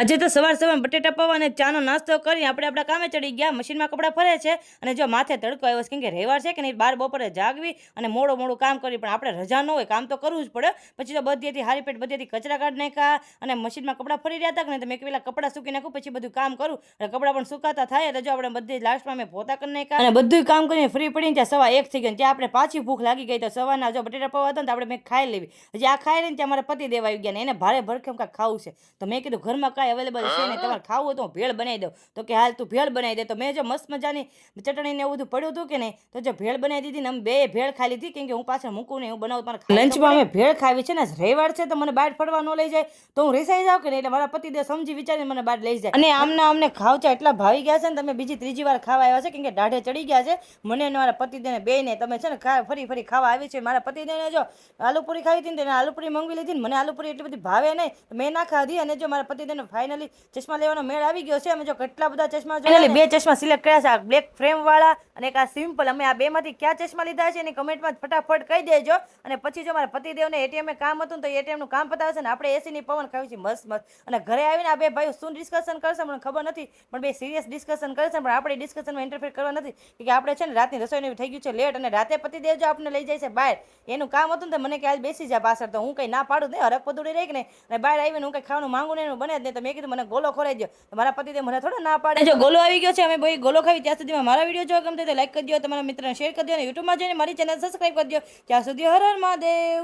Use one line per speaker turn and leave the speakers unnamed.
આજે તો સવાર બટેટા પૌવા અને ચાનો નાસ્તો કરી આપણે આપણા કામે ચડી ગયા. મશીનમાં કપડાં ફરે છે અને જો માથે તડકો આવ્યો છે, કેમ કે રવિવાર છે કે નહીં, બાર બપોરે જાગવી અને મોડું કામ કરી, પણ આપણે રજા ન હોય, કામ તો કરવું જ પડે. પછી તો બધીથી હારી પેટ બધીથી કચરા કાઢી નાખ્યા અને મશીનમાં કપડાં ફરી રહ્યા હતા કે નહીં, તો મેં પેલા કપડાં સૂકી નાખું, પછી બધું કામ કરું અને કપડાં પણ સુકાતા થાય. એટલે જો આપણે બધી લાસ્ટમાં મેં પોતા કરી નાખ્યા અને બધું કામ કરીને ફ્રી પડીને ત્યાં 1:15 થઈ ગયો. ત્યાં આપણે પાછી ભૂખ લાગી ગઈ, તો સવારના જો બટેટા પૌવા હતા ને, તો આપણે મેં ખાઈ લેવી. હજી આ ખાઈ લઈને ત્યાં મારા પતિ દેવા આવી ગયા ને એને ભારે ભરખમ કાંઈ ખાવું છે. તો મેં કીધું ઘરમાં કાંઈ અવેલેબલ છે ને, તમારે ખાવું હોય તો હું ભેળ બનાવી દઉં. તો કે હાલ તું ભેળ બનાવી દે. તો મેં જો મસ્ત મજાની ચટણી ને એવું બધું પડ્યું હતું કે નહીં, તો જો ભેળ બનાવી દીધી ને અમે બે ભેળ ખાઈ લીધી, કેમ કે હું પાછળ મૂકું ને હું બનાવું. લંચમાં અમે ભેળ ખાવી છે ને, રવિવાર છે તો મને બહાર ફરવા ન લઈ જાય તો હું રેસાઈ જાઉં કે નહીં, એટલે મારા પતિદેવ સમજી વિચારીને મને બહાર લઈ જાય. અને આમના અમને ખાવચા એટલા ભાવી ગયા છે ને, તમે બીજી ત્રીજી વાર ખાવા આવ્યા છે, કેમ કે દાઢે ચડી ગયા છે મને અને મારા પતિદેવને બેયને. તમે છે ને ફરી ફરી ખાવા આવી છે. મારા પતિદેવને જો આલુપુરી ખાવી હતી ને, તેને આલુપુરી મંગવી લીધી ને, મને આલુપુરી એટલી બધી ભાવે નહીં, મેં ના ખાધી. અને જો મારા પતિદેવને ફાઇનલી ચશ્મા લેવાનો મેળ આવી ગયો છે. અમે જો કેટલા બધા ચશ્મા જોયા, બે ચશ્મા સિલેક્ટ કર્યા છે, આ બ્લેક ફ્રેમ વાળા અને એક આ સિમ્પલ. અમે આ બેમાંથી ક્યાં ચશ્મા લીધા છે એની કમેન્ટમાં ફટાફટ કહી દેજો. અને પછી જો મારા પતિદેવને એટીએમ કામ હતું ને, તો એટીએમનું કામ પતાવે છે ને આપણે એસીની પવન ખાવી છે મસ્ત મસ્ત. અને ઘરે આવીને આ બે ભાઈઓ શું ડિસ્કશન કરશે મને ખબર નથી, પણ બે સિરિયસ ડિસ્કશન કરે છે. પણ આપણે ડિસ્કશનમાં ઇન્ટરફેર કરવા નથી, કે આપણે છે ને રાતની રસોઈનું થઈ ગયું છે લેટ, અને રાતે પતિદેવ જો આપણે લઈ જાય છે બહાર, એનું કામ હતું ને, તો મને કે આજ બેસી જાય પાછળ, તો હું કંઈ ના પાડું નહીં, હરક પદુડી રહી કે નહીં. અને બહાર આવીને હું કંઈ ખાવાનું માંગુ ને એનું બને જ નહીં. તો મેં કીધું મને ગોલો ખોરાઈ દો, તો મારા પતિદેવ મને થોડા ના પાડે. જો ગોલો આવી ગયો છે, અમે ભાઈ ગોલો ખાવી. ત્યાં સુધીમાં મારા વિડીયો જો ગમતો તો લાઈક કરી દો, તમારા મિત્રને શેર કરી દો, અને યુટ્યુબમાં જઈને મારી ચેનલ સબસ્ક્રાઈબ કરી દો. ત્યાં સુધી હર હર મહાદેવ.